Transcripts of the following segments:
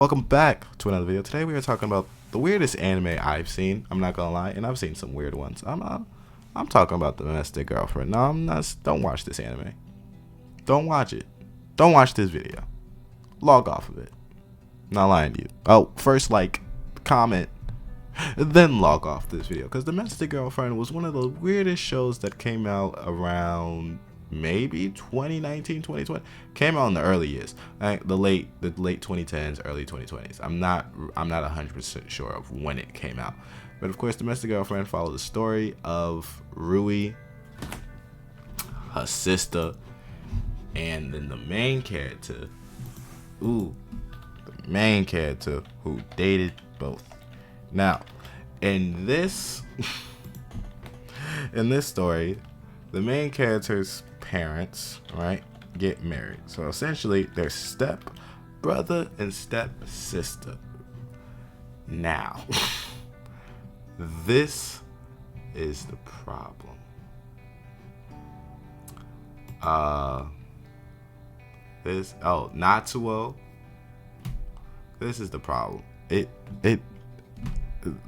Welcome back to another video. Today we are talking about the weirdest anime I've seen. I'm not gonna lie, and I've seen some weird ones. I'm talking about the Domestic Girlfriend. No, I'm not. Don't watch this anime. Don't watch it. Don't watch this video. Log off of it. Not lying to you. Oh, first like, comment, then log off this video, because Domestic Girlfriend was one of the weirdest shows that came out around maybe 2019, 2020. Came out in the early years, like the late 2010s, early 2020s. I'm not 100% sure of when it came out, but of course Domestic Girlfriend followed the story of Rui, her sister, and then the main character who dated both. Now, in this story, the main character's parents, right, get married. So essentially, they're step brother and step sister. Now, this is the problem. Natsuo. This is the problem.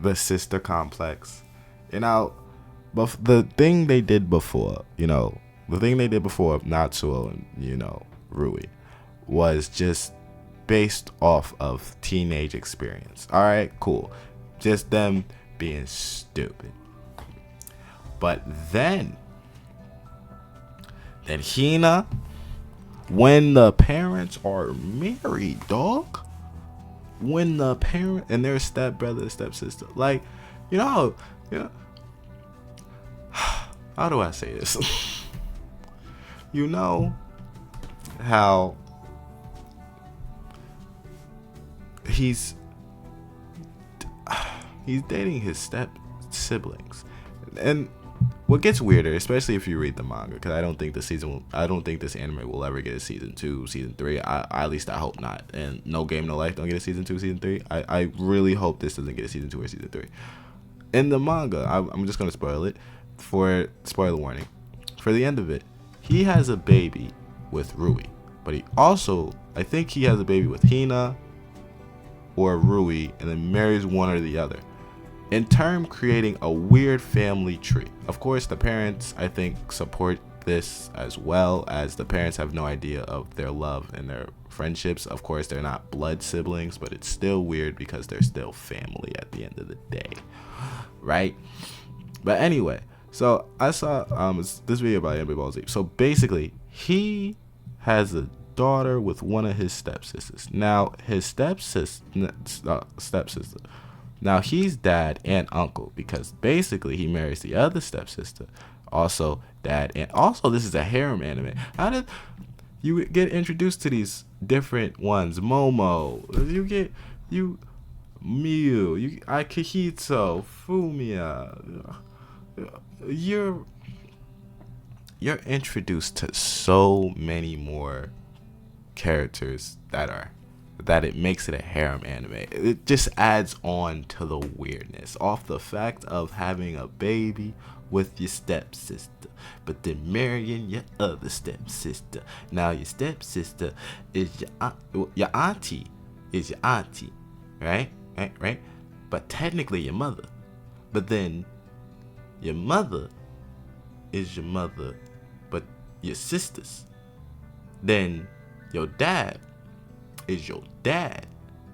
The sister complex. But the thing they did before, Natsuo and, Rui, was just based off of teenage experience. All right, cool. Just them being stupid. But then Hina, when the parents are married, dog. When the parent and their stepbrother and stepsister, how do I say this? You know how he's dating his step siblings, and what gets weirder, especially if you read the manga, because I don't think this anime will ever get a season 2, season 3. At least I hope not. And No Game No Life don't get a season 2, season 3. I really hope this doesn't get a season 2 or season 3. In the manga, I'm just gonna spoil it. For spoiler warning, for the end of it, he has a baby with Rui, but I think he has a baby with Hina or Rui, and then marries one or the other, in turn creating a weird family tree. Of course, the parents, I think, support this, as well as the parents have no idea of their love and their friendships. Of course, they're not blood siblings, but it's still weird because they're still family at the end of the day, right? But anyway, so I saw this video by NBA Ball Z. So basically, he has a daughter with one of his stepsisters. Now, his stepsister. Now, he's dad and uncle, because basically he marries the other stepsister, also dad, and also this is a harem anime. How did you get introduced to these different ones? Momo, Miu, Akihito, Fumiya. You're introduced to so many more characters that it makes it a harem anime. It just adds on to the weirdness, off the fact of having a baby with your stepsister, but then marrying your other stepsister. Now your stepsister is your auntie is your auntie, right? But technically your mother. But then your mother is your mother, but your sisters. Then your dad is your dad,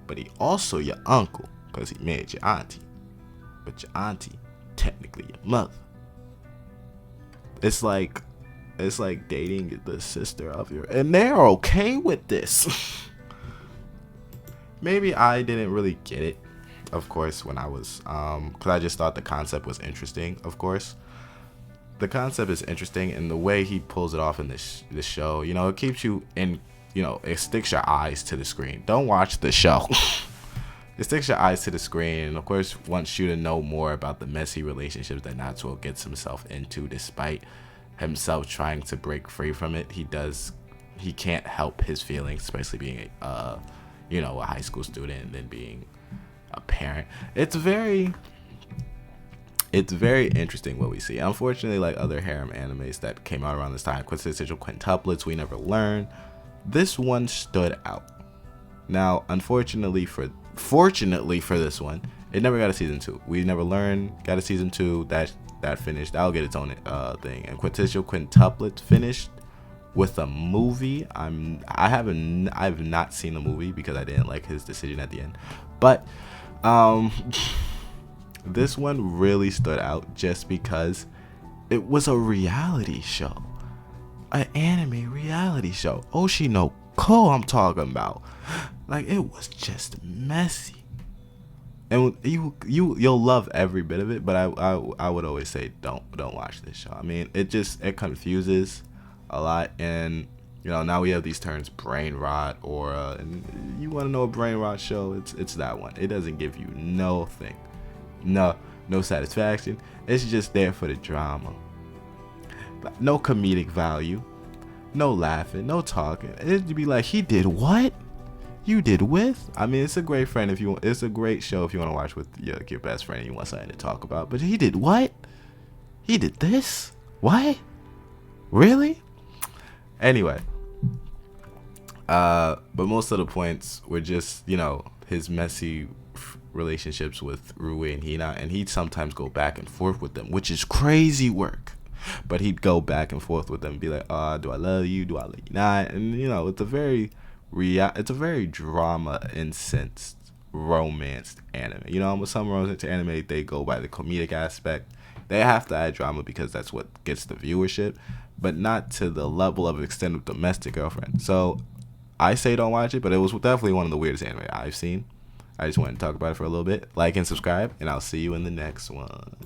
but he also your uncle, because he married your auntie. But your auntie, technically your mother. It's like dating the sister of your, and they're okay with this. Maybe I didn't really get it, of course, when I was because I just thought the concept was interesting. Of course, the concept is interesting, and the way he pulls it off in this show, it keeps you in. It sticks your eyes to the screen. Don't watch the show. It sticks your eyes to the screen, and of course wants you to know more about the messy relationships that Natsuo gets himself into, despite himself trying to break free from it. He can't help his feelings, especially being a high school student and then being a parent. It's very interesting what we see. Unfortunately, like other harem animes that came out around this time, quintessential quintuplets we never learned, this one stood out. Now, fortunately for this one, it never got a season 2. We never learned. Got a season 2. That finished. That'll get its own thing. And Quintessential Quintuplet finished with a movie. I've not seen the movie because I didn't like his decision at the end. But this one really stood out just because it was a reality show. An anime reality show. Oshi no Ko I'm talking about. Like, it was just messy. And you'll love every bit of it, but I would always say don't watch this show. I mean, it confuses a lot, and now we have these terms, brain rot, or and you want to know a brain rot show, it's that one. It doesn't give you nothing, no satisfaction. It's just there for the drama. No comedic value, no laughing, no talking. It'd be like, he did what? You did with? I mean, it's a great friend if you want. It's a great show if you want to watch with your best friend and you want something to talk about. But he did what? He did this? What? Really? Anyway, but most of the points were just his messy relationships with Rui and Hina, and he'd sometimes go back and forth with them, which is crazy work. But he'd go back and forth with them and be like, do I love you? Do I love you not? And it's a very drama incensed romanced anime. With some romantic anime, they go by the comedic aspect. They have to add drama because that's what gets the viewership, but not to the level of extent of Domestic Girlfriend. So I say don't watch it, but it was definitely one of the weirdest anime I've seen. I just wanted to talk about it for a little bit. Like and subscribe, and I'll see you in the next one.